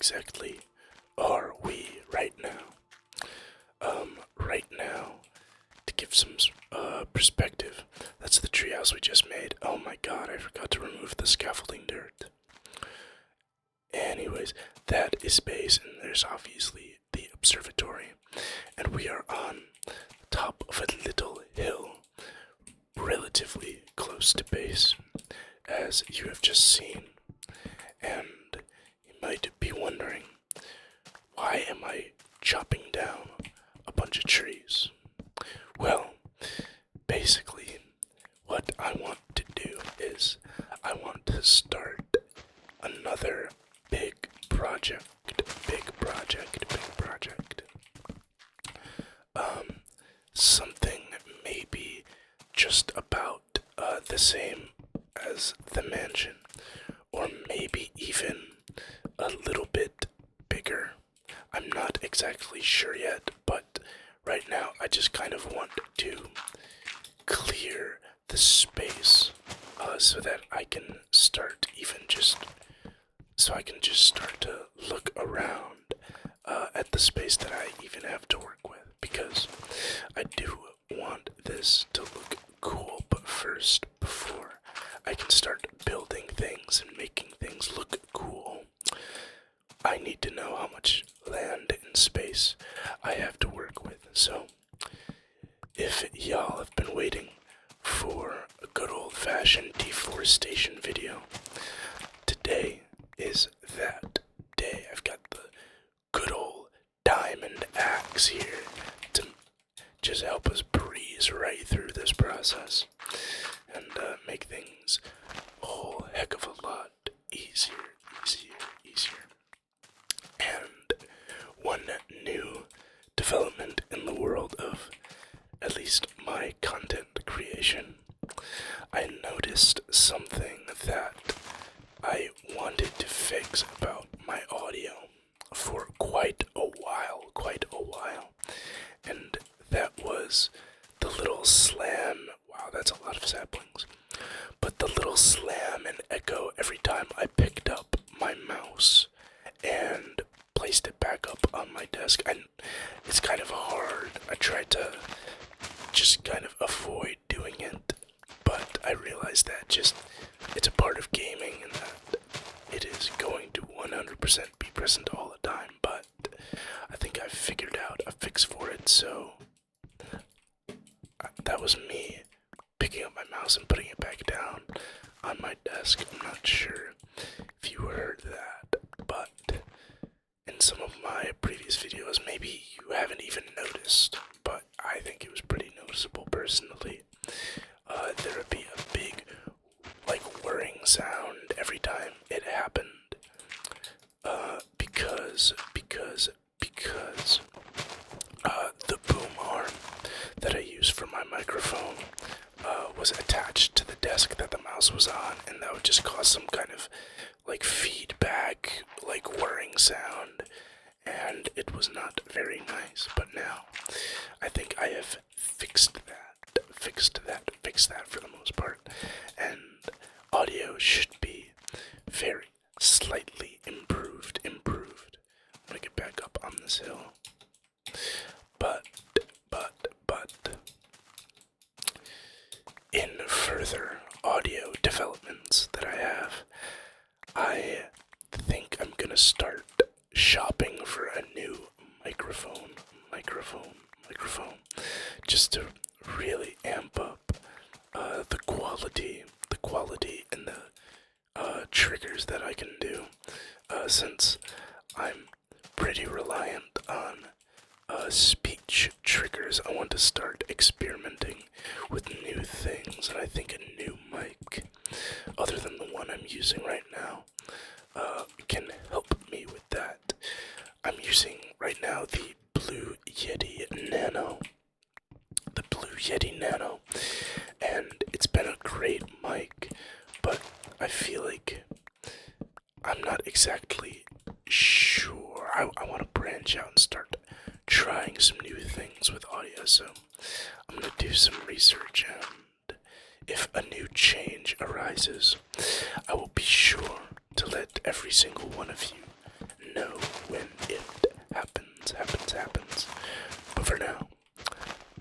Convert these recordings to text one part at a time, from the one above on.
exactly are we right now? Right now, to give some perspective, that's the treehouse we just made. Oh my god, I forgot to remove the scaffolding dirt. Anyways, that is base, and there's obviously the observatory. And we are on the top of a little hill, relatively close to base, as you have just seen. And you might be wondering, why am I chopping down a bunch of trees? Well, basically, what I want to do is I want to start another big project. Something maybe just about the same as the mansion, or maybe even a little bit bigger. I'm not exactly sure yet, but right now I just kind of want to clear the space so that I can start start to look around at the space that I even have to work with, because I do want this to look cool. But first, before I can start building things and making things look cool, I need to know how much land and space I have to work with. So, if y'all have been waiting for a good old-fashioned deforestation video, today is that day. I've got the good old diamond axe here to just help us breeze right through this process and make things a whole heck of a lot easier. And one new development in the world of at least my content creation, I noticed something that I wanted to fix about my audio for quite a while, and that was the little slam. Wow, that's a lot of saplings. But the little slam and echo every time I picked up my mouse and placed it back up on my desk. And it's kind of hard. I tried to just kind of avoid doing it, but I realized that it's a part of gaming and that it is going to 100% be present all the time. But I think I figured out a fix for it, so that was me picking up my mouse and putting it back down on my desk. I'm not sure if you heard that, but in some of my previous videos, maybe you haven't even noticed, but I think it was pretty noticeable personally. There would be a big, whirring sound every time it happened, because the boom arm that I use for my microphone was attached to the desk that the mouse was on, and that would just cause some kind of feedback, whirring sound, and it was not very nice. But now I think I have fixed that for the most part, and audio should be very slightly improved. I'm gonna get back up on this hill. But in further audio developments that I think I'm gonna start shopping for a new microphone, just to really amp up the quality and the triggers that I can do, since I'm pretty reliant on speech triggers. I want to start experimenting with new things, and I think a new mic, other than the one I'm using right now, can help me with that. I'm using right now the Blue Yeti Nano. And it's been a great mic, but I feel like I'm not exactly sure. I want to branch out and start trying some new things with audio, so I'm going to do some research, and if a new change arises, I will be sure to let every single one of you know when it happens. But for now,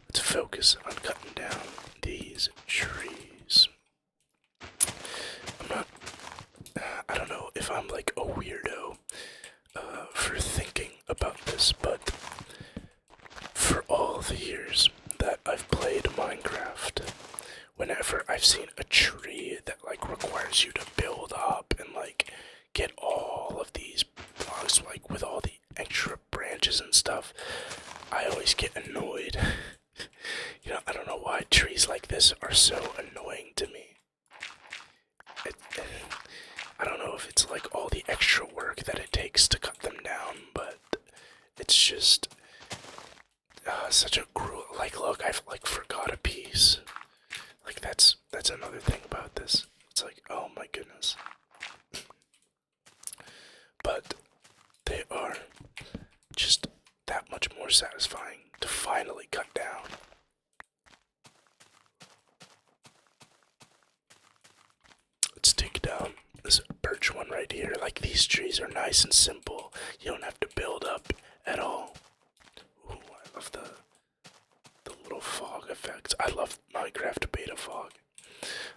let's focus on cutting down these trees. I don't know if I'm like a weirdo for thinking about this, but for all the years that I've played Minecraft, whenever I've seen a tree that like requires you to build up and like get all of these blocks like with all the extra branches and stuff, I always get annoyed. I don't know why trees like this are so annoying to me. I don't know if it's like all the extra work that it takes to cut them down, but it's just such a gruel. Like, look, I've like forgot a piece. Like that's another thing about this. It's like, oh my goodness. But they are just that much more satisfying to finally cut down. Let's take down this birch one right here. Like, these trees are nice and simple. You don't have to build up at all. Ooh, I love the little fog effects. I love Minecraft beta fog.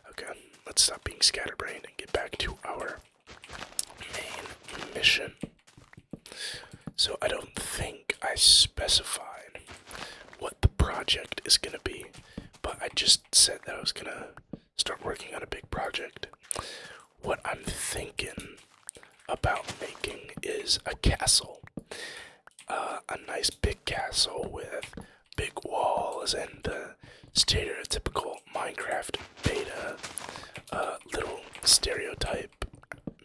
Okay, let's stop being scatterbrained and get back to our main mission. So I don't think I specified what the project is gonna be, but I just said that I was gonna start working on a big project. What I'm thinking about making is a castle. A nice big castle with big walls and the stereotypical Minecraft beta little stereotype,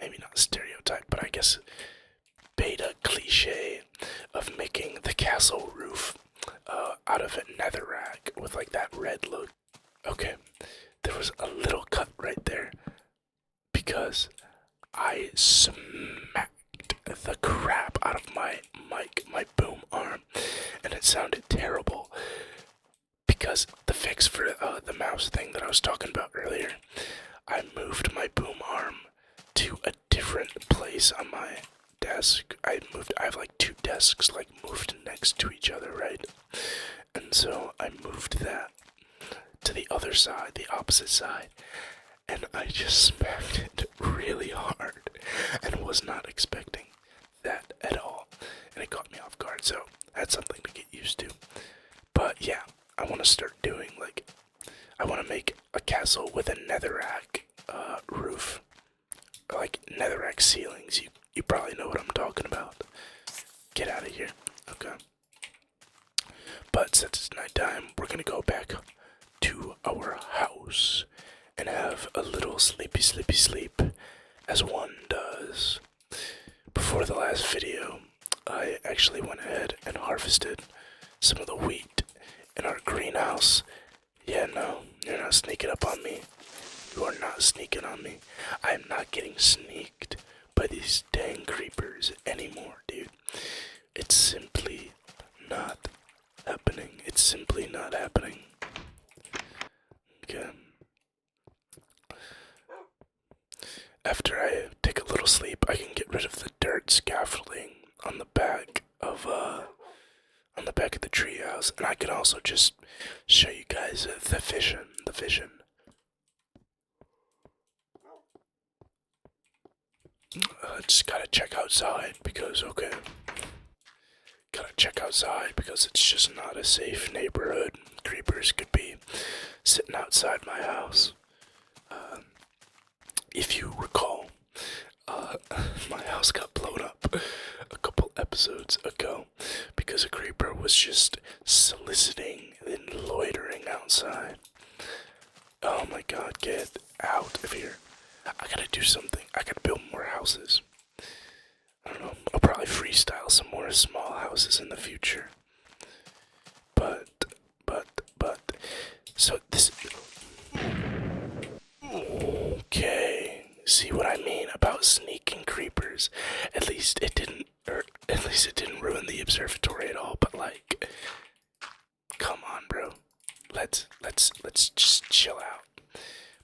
maybe not stereotype, but I guess beta cliche of making the castle roof out of netherrack with like that red look. Okay, there was a little cut right there because I smacked the crap out of my mic, my boom arm, and it sounded terrible because the fix for the mouse thing that I was talking about earlier, I moved my boom arm to a different place on my desk. I have like two desks like moved next to each other, right? And so I moved that to the other side, the opposite side, and I just smacked it really hard and was not expecting that at all. And it caught me off guard, so that's something to get used to. But yeah, I want to start doing like, I want to make a castle with a netherrack roof, like netherrack ceilings. You probably know what I'm talking about. Get out of here. Okay. But since it's nighttime, we're gonna go back to our house and have a little sleepy sleep, as one does. Before the last video, I actually went ahead and harvested some of the wheat in our greenhouse. Yeah, no, you're not sneaking up on me. You are not sneaking on me. I am not getting sneaked by these dang creepers anymore, dude. It's simply not happening. It's simply not happening. Okay. After I take a little sleep, I can get rid of the dirt scaffolding on the back of the treehouse, and I can also just show you guys the vision. Just gotta check outside because it's just not a safe neighborhood. Creepers could be sitting outside my house. If you recall, my house got blown up a couple episodes ago because a creeper was just soliciting and loitering outside. Oh my god, get out of here. I gotta do something. I gotta build more houses. I don't know. I'll probably freestyle some more small houses in the future. But, so this. Okay. See what I mean about sneaking creepers? At least it didn't ruin the observatory at all. But like, come on, bro. Let's just chill out.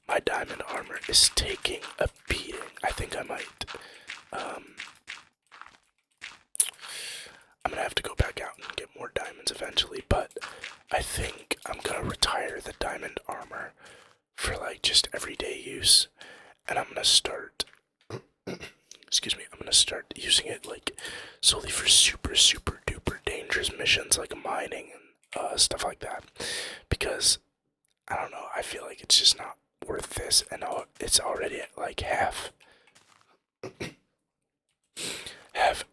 My diamond armor is taking a beating. I think I might I'm gonna have to go back out and get more diamonds eventually, but I think I'm gonna retire the diamond armor for like just everyday use, and I'm gonna start, excuse me, I'm gonna start using it like solely for super duper dangerous missions like mining and stuff like that, because I don't know, I feel like it's just not worth this, and it's already at like half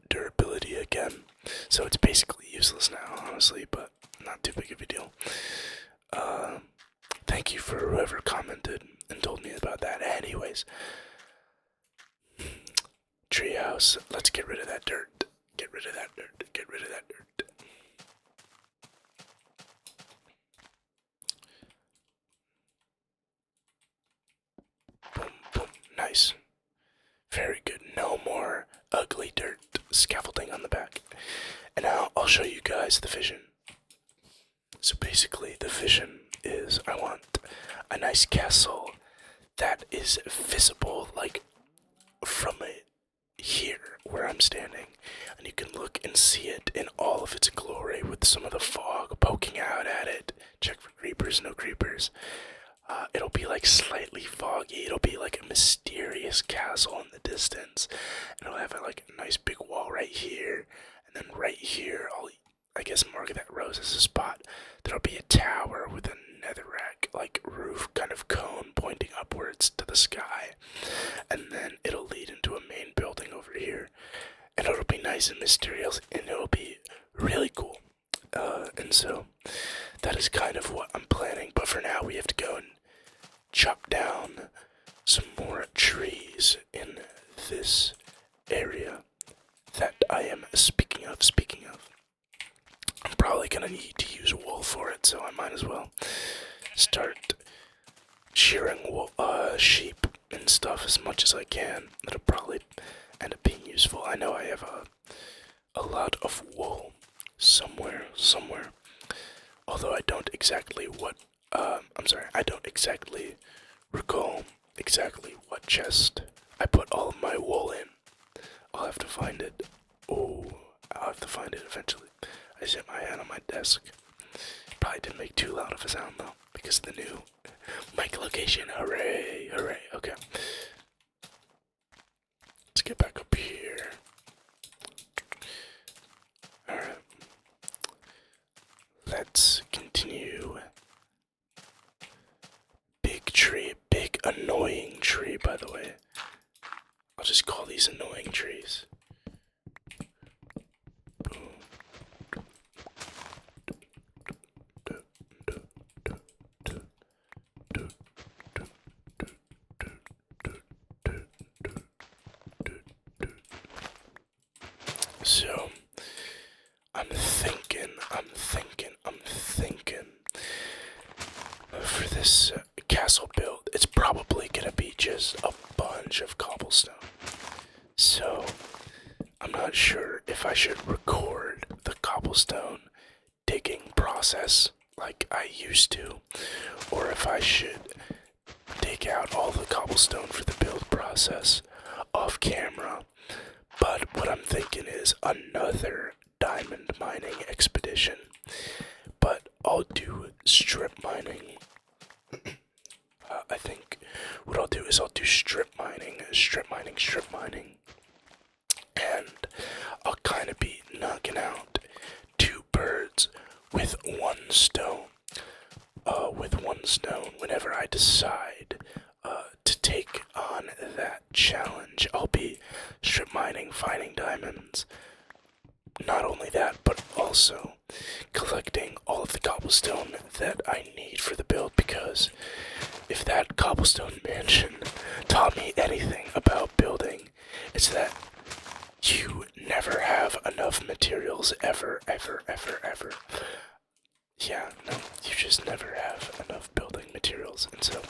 durability again, so it's basically useless now, honestly, but not too big of a deal. Thank you for whoever commented and told me about that. Anyways, treehouse, let's get rid of that dirt. Get rid of that dirt. Get rid of that dirt. Boom, boom, nice. Very good. No more ugly dirt scaffolding on the back. And now I'll show you guys the vision. So basically the vision is I want a nice castle that is visible like from here where I'm standing, and you can look and see it in all of its glory with some of the fog poking out at it. Check for creepers, no creepers. It'll be like slightly foggy. It'll be like a mysterious castle in the distance, and it'll have like a nice big wall right here, and then right here I guess mark that rose as a spot. There'll be a tower with a netherrack like roof kind of cone pointing upwards to the sky, and then it'll lead into a main building over here, and it'll be nice and mysterious, and it'll be really cool. And so that is kind of what I'm planning, but for now we have to go and chop down some more trees in this area that I am speaking of. I'm probably gonna need to use wool for it, so I might as well start shearing sheep and stuff as much as I can. That'll probably end up being useful. I know I have a lot of wool somewhere. Although I don't exactly I don't exactly recall exactly what chest I put all of my wool in. I'll have to find it. Oh, I'll have to find it eventually. I just hit my hand on my desk. Probably didn't make too loud of a sound though, because of the new mic location. Hooray, hooray. Okay. Let's get back up here. Alright. Let's continue. Big tree, big annoying tree, by the way. I'll just call these annoying trees. So, I'm thinking, for this castle build, it's probably gonna be just a bunch of cobblestone. So, I'm not sure if I should record the cobblestone digging process like I used to, or if I should dig out all the cobblestone for the build process off camera. But what I'm thinking is another diamond mining expedition. But I'll do strip mining. I think what I'll do is I'll do strip mining. And I'll kind of be knocking out two birds with one stone. Whenever I decide to take on that challenge, I'll be strip mining, finding diamonds. Not only that, but also collecting all of the cobblestone that I need for the build, because if that cobblestone mansion taught me anything about building, it's that you never have enough materials ever. Yeah, no, you just never have enough building materials, and so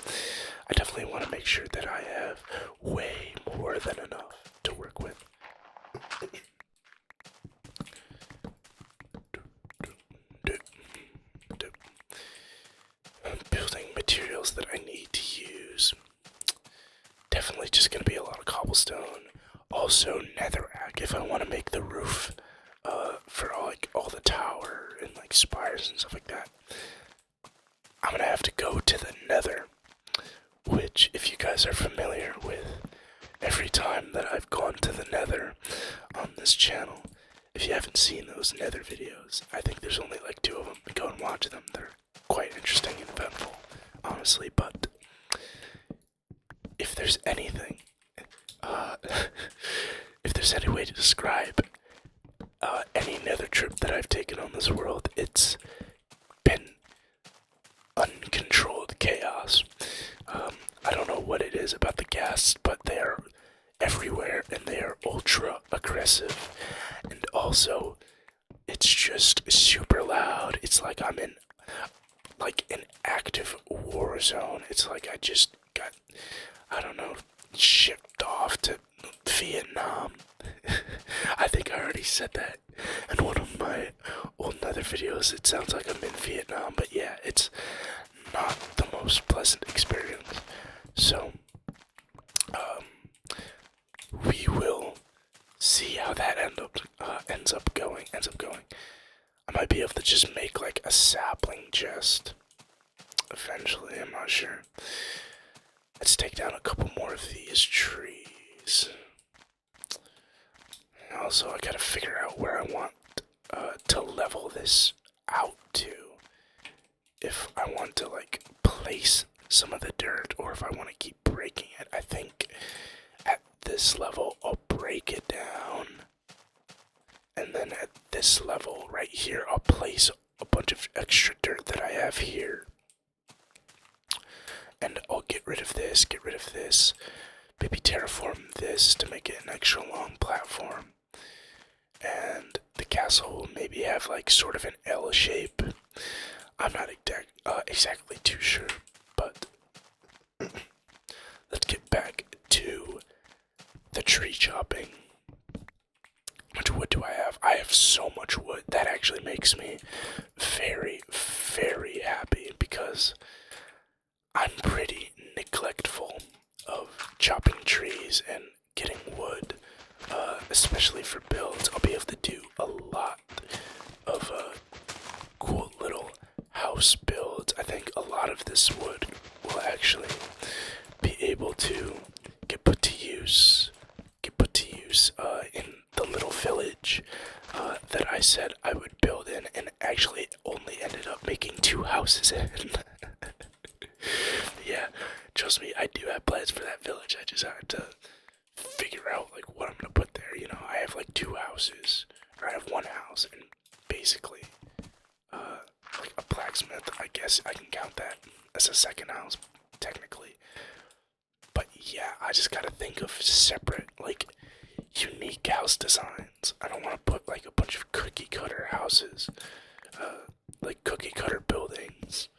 I definitely want to make sure that I have way more than enough to work with. Building materials that I need to use. Definitely just gonna be a lot of cobblestone. Also netherrack if I want to make the roof for like all the tower and like spires and stuff like that, I'm gonna have to go to the Nether, which, if you guys are familiar with, every time that I've gone to the Nether on this channel, if you haven't seen those Nether videos, I think there's only like 2 of them. Go and watch them. They're quite interesting and eventful, honestly. But if there's anything, if there's any way to describe any Nether trip that I've taken on this world, it's been uncontrolled chaos. I don't know what it is about the ghasts, but they are everywhere and they are ultra aggressive. And also, it's just super loud. It's like I'm in like an active war zone. It's like I just got, I don't know, shipped off to Vietnam. I think I already said that in one of my old Nether videos. It sounds like I'm in Vietnam, but yeah, it's not the most pleasant experience. So, we will see how that ends up going. I might be able to just make like a sapling chest eventually. I'm not sure. Let's take down a couple more of these trees. Also, I gotta figure out where I want to level this out to. If I want to like place some of the dirt, or if I want to keep breaking it. I think at this level I'll break it down, and then at this level right here I'll place a bunch of extra dirt that I have here, and I'll get rid of this, maybe terraform this to make it an extra long platform, and the castle will maybe have like sort of an L shape. I'm not exactly too sure, but let's get back to the tree chopping. How much wood do I have? I have so much wood. That actually makes me very, very happy, because I'm pretty neglectful of chopping trees and getting wood, especially for builds. I'll be able to do a lot of cool little house builds. I think a lot of this wood will actually be able to get put to use in the little village that I said I would build in, and actually only ended up making 2 houses in. Yeah, trust me, I do have plans for that village. I just had to figure out like what I'm gonna put there. You know, I have like 2 houses, or I have 1 house, and basically like a blacksmith. I guess I can count that as a second house, technically. But yeah, I just gotta think of separate, like, unique house designs. I don't want to put like a bunch of cookie cutter houses, like cookie cutter buildings.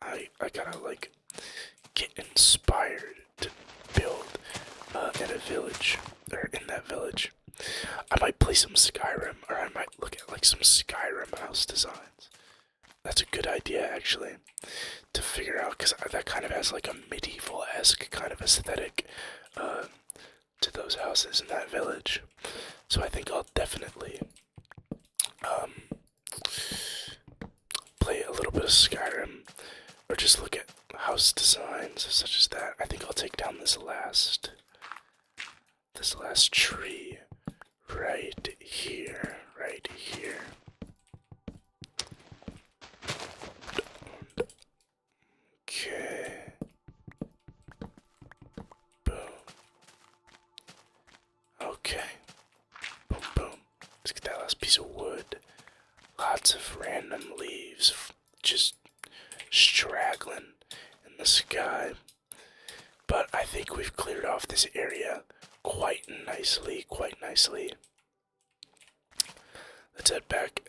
I gotta like get inspired to build in a village, or in that village. I might play some Skyrim, or I might look at like some Skyrim house designs. That's a good idea, actually, to figure out, because that kind of has like a medieval-esque kind of aesthetic to those houses in that village. So I think I'll definitely play a little bit of Skyrim, or just look at house designs such as that. I think I'll take down this last tree right here. Okay. Boom. Okay. Boom, boom. Let's get that last piece of wood. Lots of random leaves just straggling in the sky. But I think we've cleared off this area quite nicely. Let's head back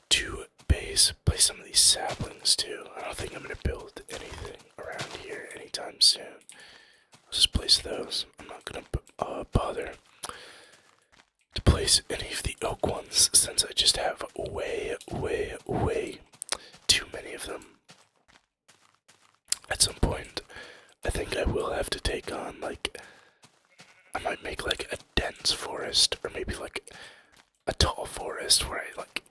to base, place some of these saplings too. I don't think I'm gonna build anything around here anytime soon. I'll just place those. I'm not gonna bother to place any of the oak ones, since I just have way too many of them. At some point, I think I will have to take on, like, I might make like a dense forest, or maybe like a tall forest where I like,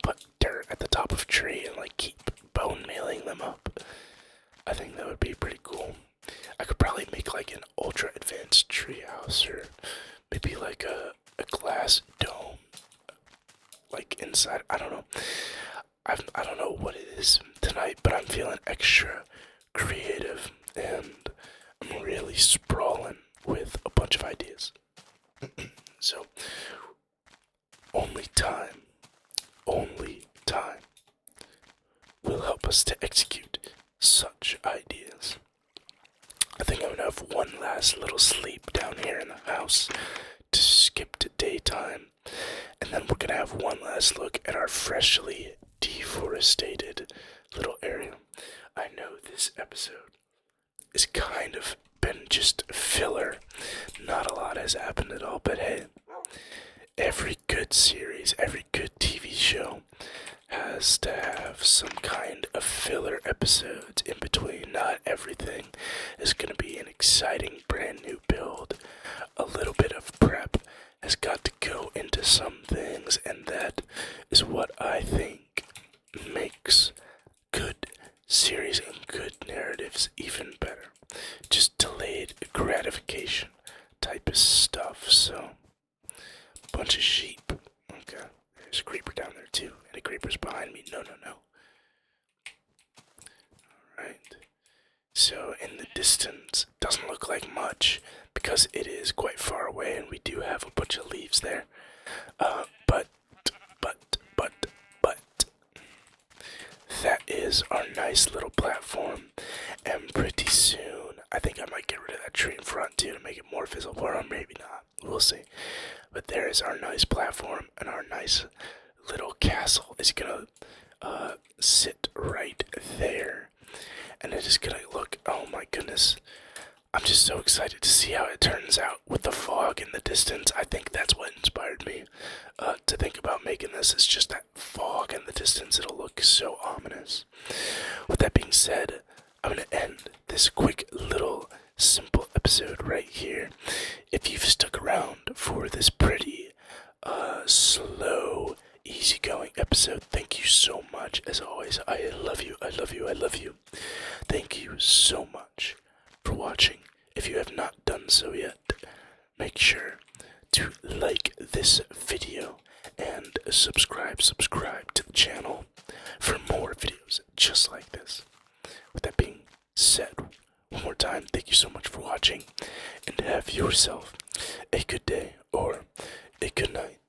put dirt at the top of a tree and like keep bone mailing them up. I think that would be pretty cool. I could probably make like an ultra advanced treehouse or maybe like a glass dome like inside. I don't know. I don't know what it is tonight, but I'm feeling extra creative and I'm really sprawling with a bunch of ideas. So, only time will help us to execute such ideas. I think I'm gonna have one last little sleep down here in the house to skip to daytime, and then we're gonna have one last look at our freshly deforested little area. I know this episode is kind of been just filler. Not a lot has happened at all, but hey, every good series, every good TV show has to have some kind of filler episodes in between. Not everything is going to be an exciting brand new build. A little bit of prep has got to go into some things, and that is what I think makes good series and good narratives even better. Just delayed gratification type of stuff. So, bunch of sheep. Okay, there's a creeper down there too, and a creeper's behind me. No, no, no. Alright. So, in the distance, doesn't look like much because it is quite far away, and we do have a bunch of leaves there. But, that is our nice little platform, and pretty soon, I think I might get rid of that tree in front too to make it more visible, or maybe not. We'll see. But there is our nice platform, and our nice little castle is gonna sit right there. And it is gonna look, oh my goodness. I'm just so excited to see how it turns out with the fog in the distance. I think that's what inspired me to think about making this. It's just that fog in the distance. It'll look so ominous. With that being said, I'm going to end this quick little simple episode right here. If you've stuck around for this pretty slow, easygoing episode, thank you so much. As always, I love you, I love you, I love you. Thank you so much for watching. If you have not done so yet, make sure to like this video and subscribe to the channel for more videos just like this. With that being said, one more time, thank you so much for watching, and have yourself a good day or a good night.